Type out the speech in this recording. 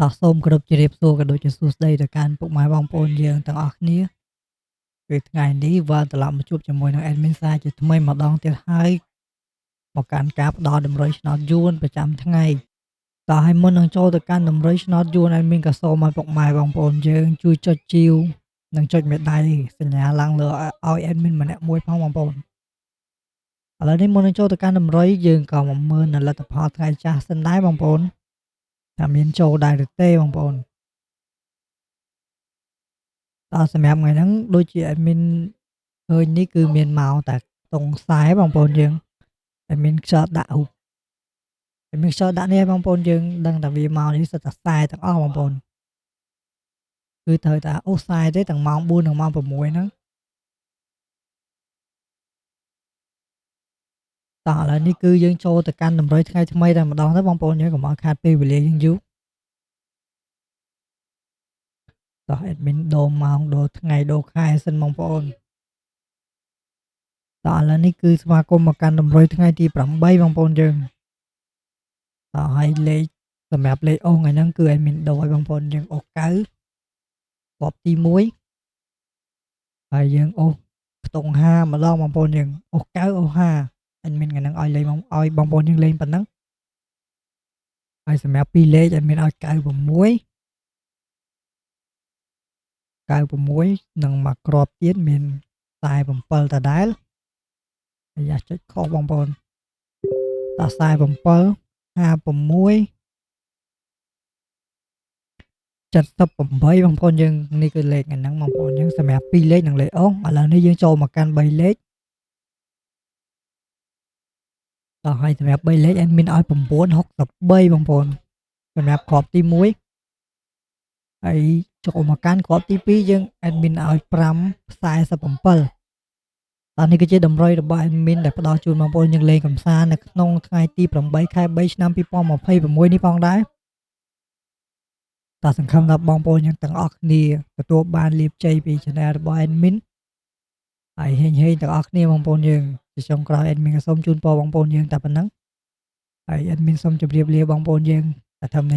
តោះសូមគោរពជម្រាបសួរក៏ដូចជាសួស្តីទៅកាន់ពុកម៉ែបងប្អូនយើងទាំងអស់គ្នាពេលថ្ងៃនេះវិលត្រឡប់មកជួបជាមួយនឹង Admin សារជាថ្មីម្ដងទៀតហើយមកកាន់ការផ្ដល់តម្រុយឆ្នោតយួនប្រចាំថ្ងៃតោះហើយមុននឹងចូលទៅកាន់តម្រុយឆ្នោតយួន Admin ក៏សូមឲ្យពុកម៉ែបងប្អូនយើងជួយចុចជីវនិងចុចមេដៃសញ្ញាឡើងលើឲ្យ Admin ម្នាក់មួយផងបងប្អូនឥឡូវនេះមុននឹងចូលទៅកាន់តម្រុយយើងក៏មកមើលនៅលទ្ធផលថ្ងៃចាស់សិនដែរបងប្អូនថាមានចូលដែរឬទេបងប្អូន សម្រាប់ថ្ងៃហ្នឹងដូចជា admin ឃើញនេះគឺមានមកតែខ្ទង់ខ្សែបងប្អូនយើង admin ខ្យល់ដាក់រូប admin ខ្យល់ដាក់នេះឲ្យបងប្អូនយើងដឹងថាវាមកនេះសុទ្ធតែខ្សែទាំងអស់បងប្អូនគឺត្រូវតែអូសខ្សែទេទាំងម៉ោង4និងម៉ោង6ហ្នឹងតោះឥឡូវនេះគឺយើងចូលទៅកាន់តម្រុយថ្ងៃថ្មីតែម្ដងទៅបងប្អូនយើងកុំឲ្យខាតពេលវេលាយើងយូរតោះ admin ដូរម៉ោងដូរថ្ងៃដូរខែសិនបងប្អូនតោះឥឡូវនេះគឺស្វាគមន៍មកកាន់តម្រុយថ្ងៃទី8បងប្អូនយើងតោះហើយលេខសម្រាប់លេខអូសថ្ងៃហ្នឹងគឺ admin ដូរឲ្យបងប្អូនយើងអូស9គ្រាប់ទី1ហើយយើងអូសខ្ទង់5ម្ដងបងប្អូនយើងអូស9អូស5 admin ថ្ងៃហ្នឹងឲ្យលេខឲ្យបងប្អូនយើងលេងប៉ុណ្ណឹងហើយសម្រាប់2លេខ admin ឲ្យ96និងមួយគ្រាប់ទៀតមាន47ដដែលហើយយ៉ាចុចខុសបងប្អូនដល់47 56 78បងប្អូនយើងនេះគឺលេខហ្នឹងបងប្អូនយើងសម្រាប់2លេខនិងលេខអូសឥឡូវនេះយើងចូលមកកាន់3លេខដល់ហើយសម្រាប់3លេខ admin ឲ្យ963បងប្អូនសម្រាប់គ្រាប់ទី1ហើយចូលមកកាន់គ្រាប់ទី2យើង admin ឲ្យ547តោះនេះគឺជាតម្រុយរបស់ admin ដែលផ្ដល់ជូនបងប្អូនយើងលេងកម្សាន្តនៅក្នុងថ្ងៃទី8ខែ3ឆ្នាំ2026នេះផងដែរតោះសង្ឃឹមថាបងប្អូនយើងទាំងអស់គ្នាទទួលបានលាភជ័យពី channel របស់ admin ហើយហេងទាំងអស់គ្នាបងប្អូនយើងជាចុងក្រោយ admin ក៏សូមជូនពរបងប្អូនយើងតែប៉ុណ្ណឹងហើយ admin សូមជម្រាបលាបងប្អូនយើងតែត្រឹមនេះ